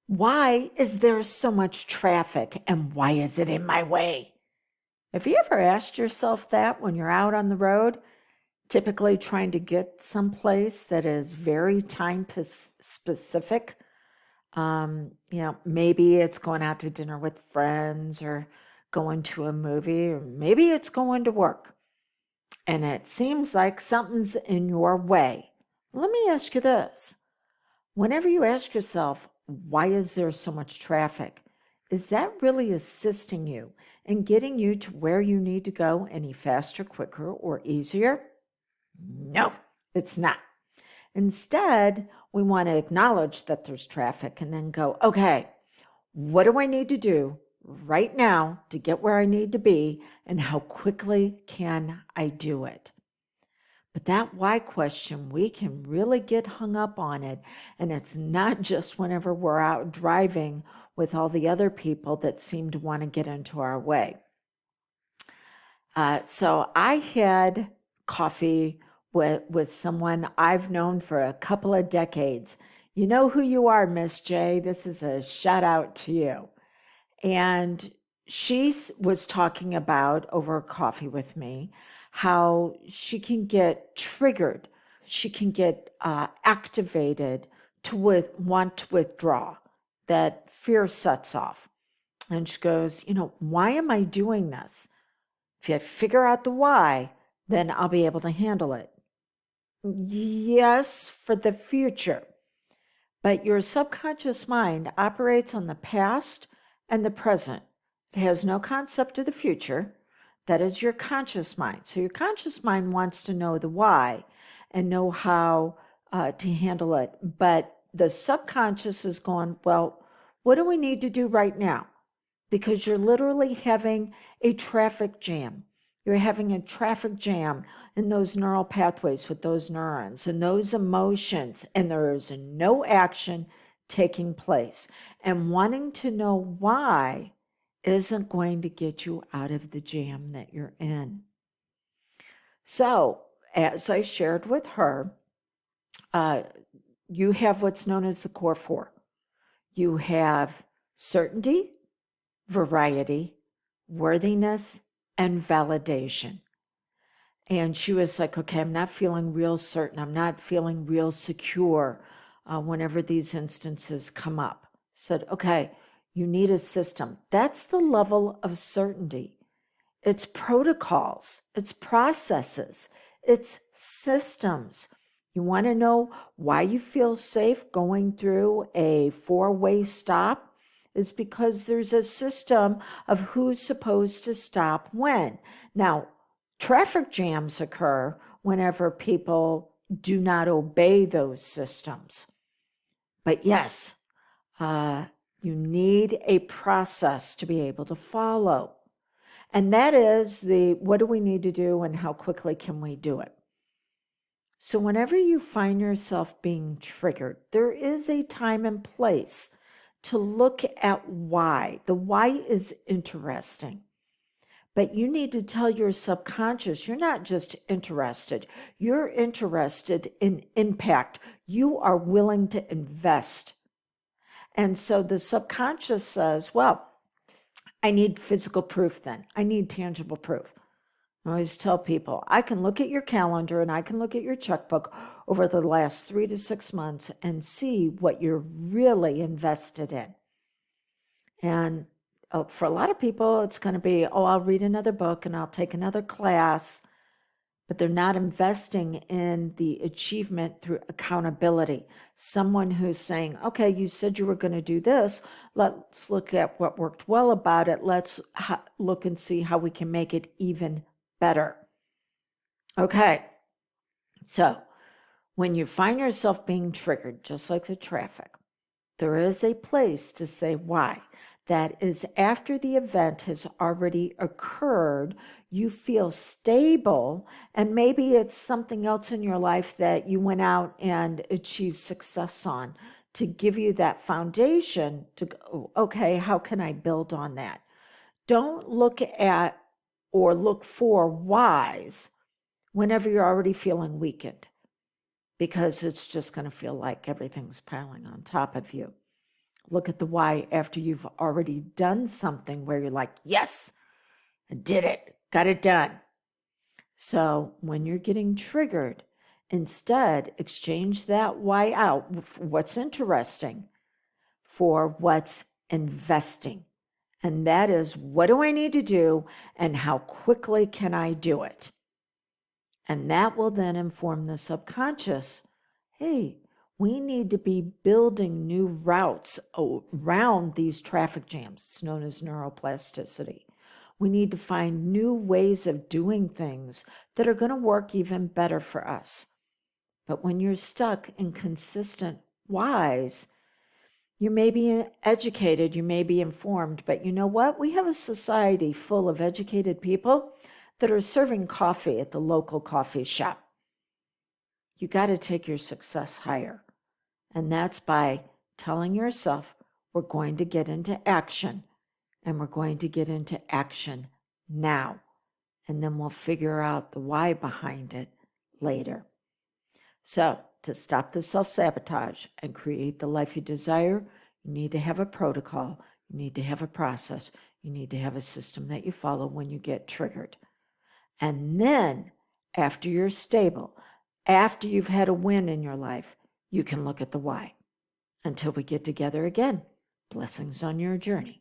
Why is there so much traffic and why is it in my way? Have you ever asked yourself that when you're out on the road, typically trying to get someplace that is very time specific? Maybe it's going out to dinner with friends or going to a movie, or maybe it's going to work. And it seems like something's in your way. Let me ask you this. Whenever you ask yourself, why is there so much traffic? Is that really assisting you in getting you to where you need to go any faster, quicker, or easier? No, it's not. Instead, we want to acknowledge that there's traffic and then go, okay, what do I need to do right now to get where I need to be, and how quickly can I do it? But that why question, we can really get hung up on it. And it's not just whenever we're out driving with all the other people that seem to want to get into our way. So I had coffee with someone I've known for a couple of decades. You know who you are, Miss J. This is a shout out to you. And she was talking about over coffee with me how she can get triggered, she can get activated to want to withdraw, that fear sets off. And she goes, why am I doing this? If you figure out the why, then I'll be able to handle it. Yes, for the future. But your subconscious mind operates on the past and the present. It has no concept of the future. That is your conscious mind. So your conscious mind wants to know the why and know how to handle it. But the subconscious is going, well, what do we need to do right now? Because you're literally having a traffic jam. You're having a traffic jam in those neural pathways with those neurons and those emotions, and there is no action taking place. And wanting to know why isn't going to get you out of the jam that you're in. So, as I shared with her, you have what's known as the core four. You have certainty, variety, worthiness, and validation. And she was like, okay, I'm not feeling real certain. I'm not feeling real secure whenever these instances come up. Said, okay, you need a system. That's the level of certainty. It's protocols, it's processes, it's systems. You want to know why you feel safe going through a four-way stop? Is because there's a system of who's supposed to stop when. Now, traffic jams occur whenever people do not obey those systems. But yes, you need a process to be able to follow. And that is what do we need to do and how quickly can we do it? So whenever you find yourself being triggered, there is a time and place to look at why. The why is interesting. But you need to tell your subconscious, you're not just interested, you're interested in impact. You are willing to invest. And so the subconscious says, well, I need physical proof then. I need tangible proof. I always tell people, I can look at your calendar and I can look at your checkbook over the last 3 to 6 months and see what you're really invested in. And for a lot of people, it's going to be, I'll read another book and I'll take another class, but they're not investing in the achievement through accountability. Someone who's saying, okay, you said you were going to do this. Let's look at what worked well about it. Let's look and see how we can make it even better. Okay, so when you find yourself being triggered, just like the traffic, there is a place to say why. That is after the event has already occurred, you feel stable, and maybe it's something else in your life that you went out and achieved success on to give you that foundation to go, okay, how can I build on that? Don't look at or look for whys whenever you're already feeling weakened, because it's just going to feel like everything's piling on top of you. look at the why after you've already done something where you're like, yes, I did it, got it done. So when you're getting triggered, instead exchange that why out, what's interesting, for what's investing. And that is, what do I need to do and how quickly can I do it? And that will then inform the subconscious, hey, we need to be building new routes around these traffic jams. It's known as neuroplasticity. We need to find new ways of doing things that are going to work even better for us. But when you're stuck in consistent whys, you may be educated, you may be informed, but you know what? We have a society full of educated people that are serving coffee at the local coffee shop. You got to take your success higher. And that's by telling yourself, we're going to get into action, and we're going to get into action now. And then we'll figure out the why behind it later. So, to stop the self-sabotage and create the life you desire, you need to have a protocol, you need to have a process, you need to have a system that you follow when you get triggered. And then, after you're stable, after you've had a win in your life, you can look at the why. Until we get together again, blessings on your journey.